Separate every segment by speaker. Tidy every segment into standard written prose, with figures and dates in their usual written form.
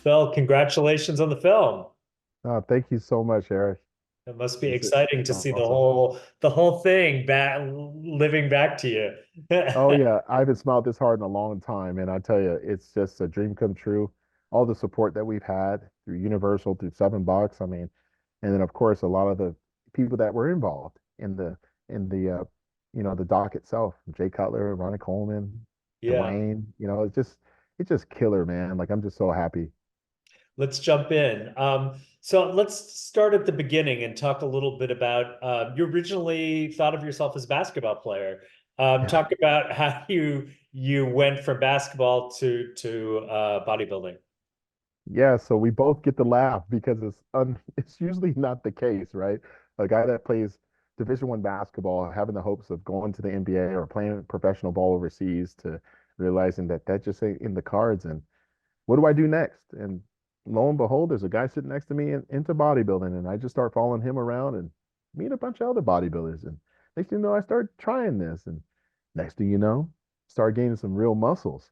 Speaker 1: Phil, congratulations on the film.
Speaker 2: Thank you so much, Eric.
Speaker 1: It must be
Speaker 2: It's
Speaker 1: exciting to see the
Speaker 2: awesome.
Speaker 1: whole thing back living back to you.
Speaker 2: Oh yeah, I haven't smiled this hard in a long time, and I tell you, it's just a dream come true. All the support that we've had through Universal, through Seven Bucks, I mean, and then of course a lot of the people that were involved in the doc itself, Jay Cutler, Ronnie Coleman,
Speaker 1: Yeah,
Speaker 2: Dwayne. It's just killer, man. Like I'm just so happy.
Speaker 1: let's jump in. So let's start at the beginning and talk a little bit about you originally thought of yourself as a basketball player.
Speaker 2: Yeah.
Speaker 1: Talk about how you went from basketball to bodybuilding.
Speaker 2: Yeah, so we both get to laugh because it's usually not the case, right? A guy that plays Division I basketball, having the hopes of going to the NBA or playing professional ball overseas to realizing that that just ain't in the cards. And what do I do next? And lo and behold, there's a guy sitting next to me into bodybuilding, and I just start following him around and meet a bunch of other bodybuilders. And next thing you know, I start trying this, and next thing you know, start gaining some real muscles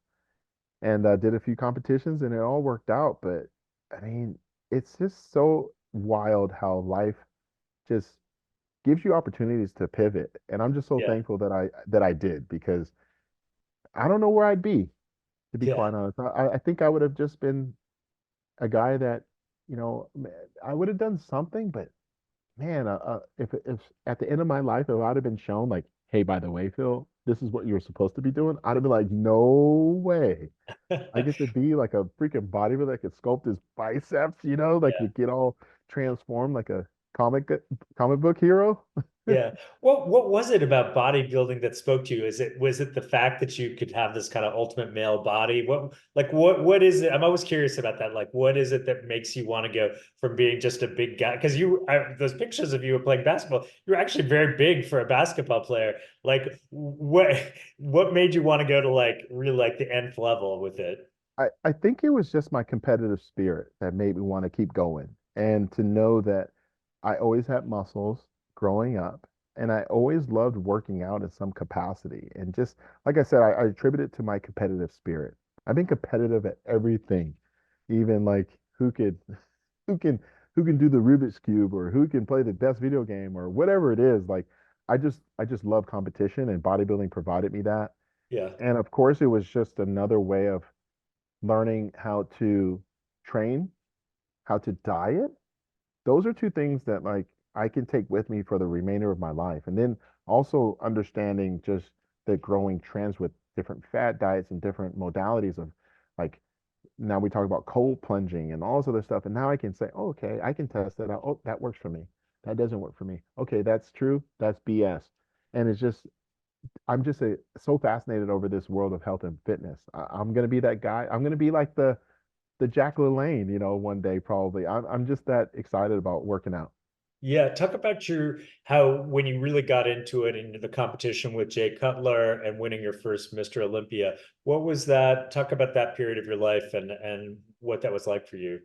Speaker 2: and did a few competitions and it all worked out. But I mean, it's just so wild how life just gives you opportunities to pivot. And I'm just so
Speaker 1: Yeah,
Speaker 2: thankful that I did because I don't know where I'd be, to be
Speaker 1: yeah,
Speaker 2: quite honest. I think I would have just been a guy that, I would have done something, but man, if at the end of my life, if I'd have been shown like, hey, by the way, Phil, this is what you're supposed to be doing, I'd have been like, no way. I get to be like a freaking bodybuilder that could sculpt his biceps, like
Speaker 1: yeah.
Speaker 2: to get all transformed like a comic comic book hero.
Speaker 1: Yeah. What was it about bodybuilding that spoke to you? Was it the fact that you could have this kind of ultimate male body? What is it? I'm always curious about that. Like what is it that makes you want to go from being just a big guy? Because those pictures of you playing basketball, you're actually very big for a basketball player. Like what made you want to go to like really like the nth level with it?
Speaker 2: I think it was just my competitive spirit that made me want to keep going and to know that I always had muscles growing up and I always loved working out in some capacity. And just like I said, I attribute it to my competitive spirit. I've been competitive at everything, even like who can who can do the Rubik's Cube or who can play the best video game or whatever it is. Like I just love competition and bodybuilding provided me that.
Speaker 1: Yeah.
Speaker 2: And of course, it was just another way of learning how to train, how to diet. Those are two things that like I can take with me for the remainder of my life. And then also understanding just the growing trends with different fat diets and different modalities of like now we talk about cold plunging and all this other stuff. And now I can say, oh, okay, I can test that out. Oh, that works for me. That doesn't work for me. Okay, that's true. That's BS. And it's just so fascinated over this world of health and fitness. I'm gonna be that guy. I'm gonna be like the Jack LaLanne, one day probably. I'm just that excited about working out.
Speaker 1: Yeah, talk about your how when you really got into it in the competition with Jay Cutler and winning your first Mr. Olympia. What was that? Talk about that period of your life and what that was like for you.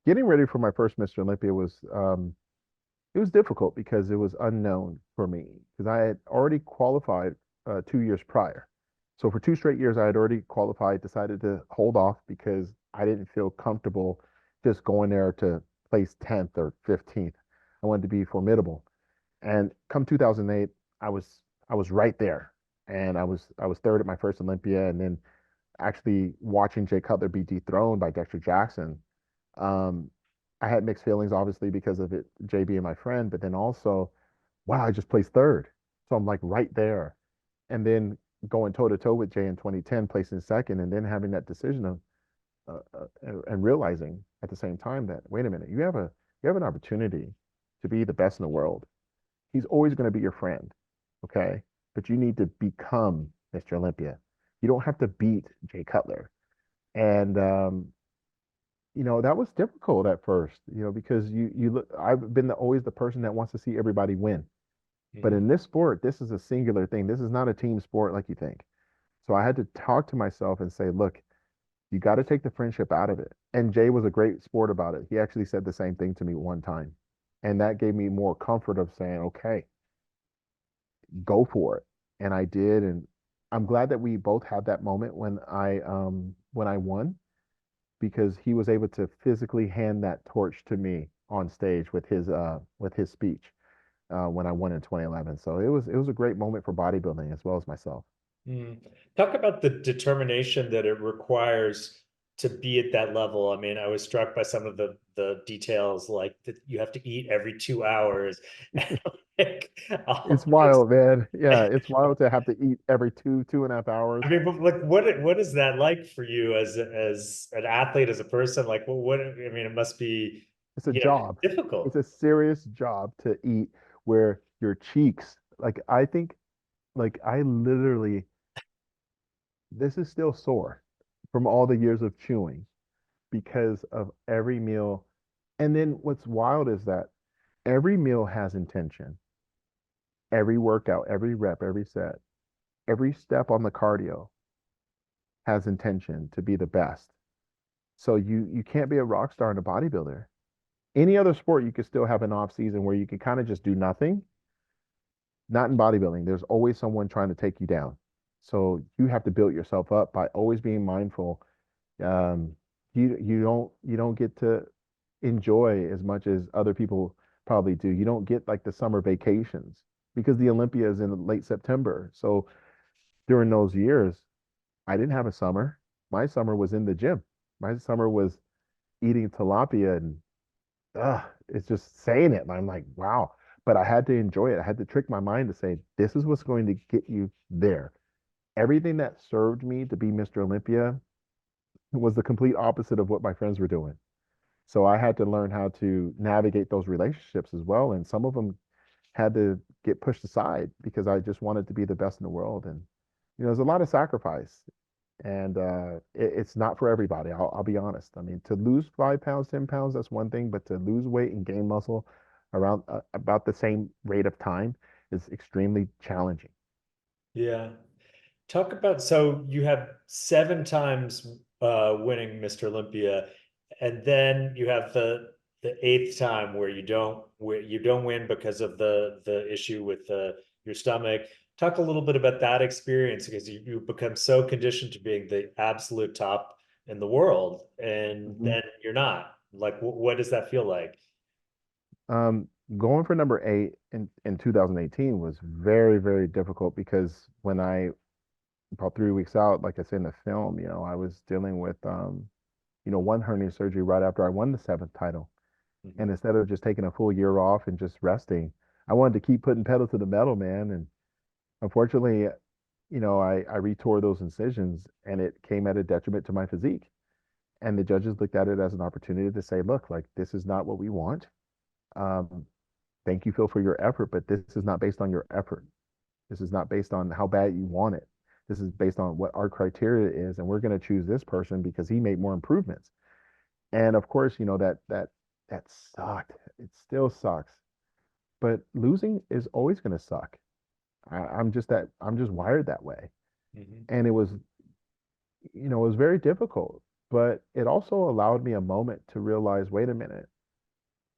Speaker 2: Getting ready for my first Mr. Olympia was it was difficult because it was unknown for me because I had already qualified 2 years prior. So for 2 straight years, I had already qualified, decided to hold off because I didn't feel comfortable just going there to place 10th or 15th. I wanted to be formidable. And come 2008, I was right there, and I was third at my first Olympia, and then actually watching Jay Cutler be dethroned by Dexter Jackson. Um, I had mixed feelings, obviously, because of it, Jay being my friend, but then also, wow, I just placed third, so I'm like right there, and then going toe to toe with Jay in 2010, placing second, and then having that decision of and realizing at the same time that wait a minute, you have an opportunity to be the best in the world. He's always going to be your friend. Okay. But you need to become Mr. Olympia. You don't have to beat Jay Cutler. And that was difficult at first, because you look I've been always the person that wants to see everybody win. But
Speaker 1: Mhm.
Speaker 2: in this sport, this is a singular thing. This is not a team sport like you think. So I had to talk to myself and say, look, you got to take the friendship out of it. And Jay was a great sport about it. He actually said the same thing to me one time. And that gave me more comfort of saying, okay, go for it. And I did. And I'm glad that we both had that moment when I won. because he was able to physically hand that torch to me on stage with his speech when I won in 2011. So it was a great moment for bodybuilding as well as myself.
Speaker 1: Mm. Talk about the determination that it requires to be at that level. I mean, I was struck by some of the details, like that you have to eat every 2 hours. Like,
Speaker 2: It's
Speaker 1: all this.
Speaker 2: wild, man. Yeah, it's wild to have to eat every 2.5 hours.
Speaker 1: I mean, but like, what is that like for you as an athlete, as a person? Like, what? I mean, it must be,
Speaker 2: It's a
Speaker 1: you know,
Speaker 2: job. It's
Speaker 1: difficult.
Speaker 2: a serious job to eat where your cheeks, like I think, like I literally, this is still sore from all the years of chewing because of every meal. And then what's wild is that every meal has intention. Every workout, every rep, every set, every step on the cardio has intention to be the best. So you can't be a rock star and a bodybuilder. Any other sport, you could still have an off season where you can kind of just do nothing. Not in bodybuilding. There's always someone trying to take you down. So you have to build yourself up by always being mindful. Um, you don't get to enjoy as much as other people probably do. You don't get like the summer vacations because the Olympia is in late September. So during those years, I didn't have a summer. My summer was in the gym. My summer was eating tilapia and it's just saying it. And I'm like, wow. But I had to enjoy it. I had to trick my mind to say, this is what's going to get you there. Everything that served me to be Mr. Olympia was the complete opposite of what my friends were doing. So I had to learn how to navigate those relationships as well. And some of them had to get pushed aside because I just wanted to be the best in the world. And, there's a lot of sacrifice. And it's not for everybody. I'll be honest. I mean, to lose 5 pounds, 10 pounds, that's one thing, but to lose weight and gain muscle around about the same rate of time is extremely challenging.
Speaker 1: Yeah. Talk about, so you have 7 times winning Mr. Olympia, and then you have the eighth time where you don't win because of the issue with your stomach. Talk a little bit about that experience because you become so conditioned to being the absolute top in the world, and
Speaker 2: Mhm.
Speaker 1: then you're not. Like, what does that feel like?
Speaker 2: Um, Going for number 8 in 2018 was very, very difficult because when about 3 weeks out, like I said in the film, I was dealing with, one hernia surgery right after I won the seventh title.
Speaker 1: Mhm.
Speaker 2: And instead of just taking a full year off and just resting, I wanted to keep putting pedal to the metal, man. And unfortunately, I retore those incisions and it came at a detriment to my physique. And the judges looked at it as an opportunity to say, look, like this is not what we want. Um, Thank you, Phil, for your effort, but this is not based on your effort. This is not based on how bad you want it. This is based on what our criteria is, and we're going to choose this person because he made more improvements. And of course, that sucked. It still sucks. But losing is always going to suck. I'm just wired that way.
Speaker 1: Mhm.
Speaker 2: And it was very difficult, but it also allowed me a moment to realize, wait a minute,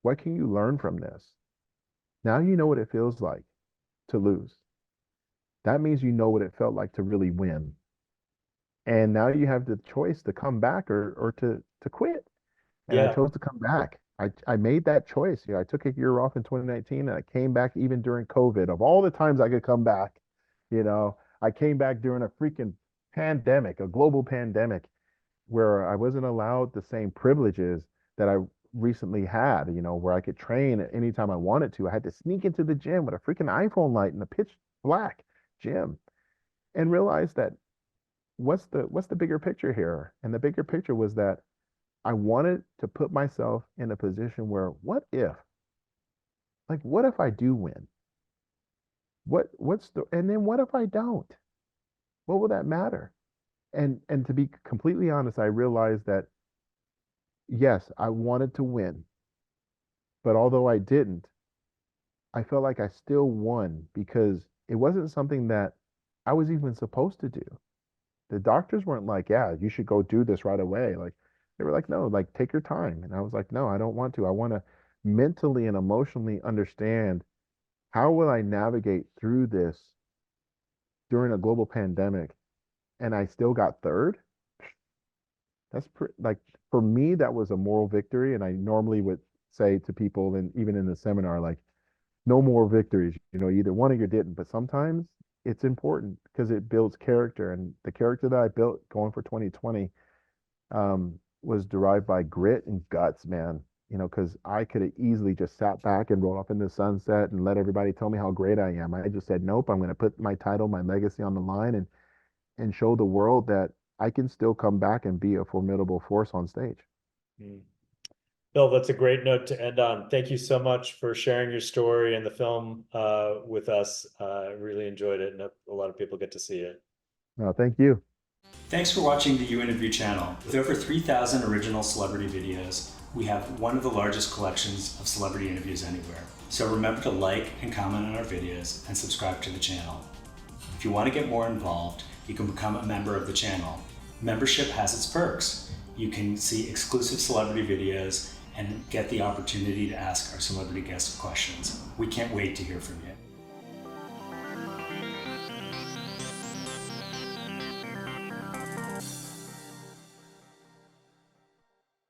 Speaker 2: what can you learn from this? Now you know what it feels like to lose. That means you know what it felt like to really win. And now you have the choice to come back or to quit. And I
Speaker 1: Yeah.
Speaker 2: chose to come back. I made that choice. I took a year off in 2019 and I came back even during COVID. Of all the times I could come back, I came back during a freaking pandemic, a global pandemic, where I wasn't allowed the same privileges that I recently had, where I could train at any time I wanted to. I had to sneak into the gym with a freaking iPhone light in the pitch black gym and realize that what's the bigger picture here? And the bigger picture was that I wanted to put myself in a position where what if I do win? And then what if I don't? What will that matter? And to be completely honest, I realized that yes, I wanted to win, but although I didn't, I felt like I still won because it wasn't something that I was even supposed to do. The doctors weren't like, yeah, you should go do this right away. Like they were like, no, like take your time. And I was like, no, I don't want to. I want to mentally and emotionally understand how will I navigate through this during a global pandemic and I still got third. Like for me, that was a moral victory. And I normally would say to people, and even in the seminar, like, no more victories. You know, either won or you didn't. But sometimes it's important because it builds character. And the character that I built going for 2020 was derived by grit and guts, man. You know, because I could have easily just sat back and rolled off into the sunset and let everybody tell me how great I am. I just said, nope, I'm going to put my title, my legacy on the line and show the world that I can still come back and be a formidable force on stage.
Speaker 1: Mm. Bill, that's a great note to end on. Thank you so much for sharing your story and the film with us. I really enjoyed it, and a lot of people get to see it.
Speaker 2: No, thank you.
Speaker 3: Thanks for watching the You Interview channel. With over 3,000 original celebrity videos, we have one of the largest collections of celebrity interviews anywhere. So remember to like and comment on our videos and subscribe to the channel. If you want to get more involved, you can become a member of the channel. Membership has its perks. You can see exclusive celebrity videos and get the opportunity to ask our celebrity guests questions. We can't wait to hear from you.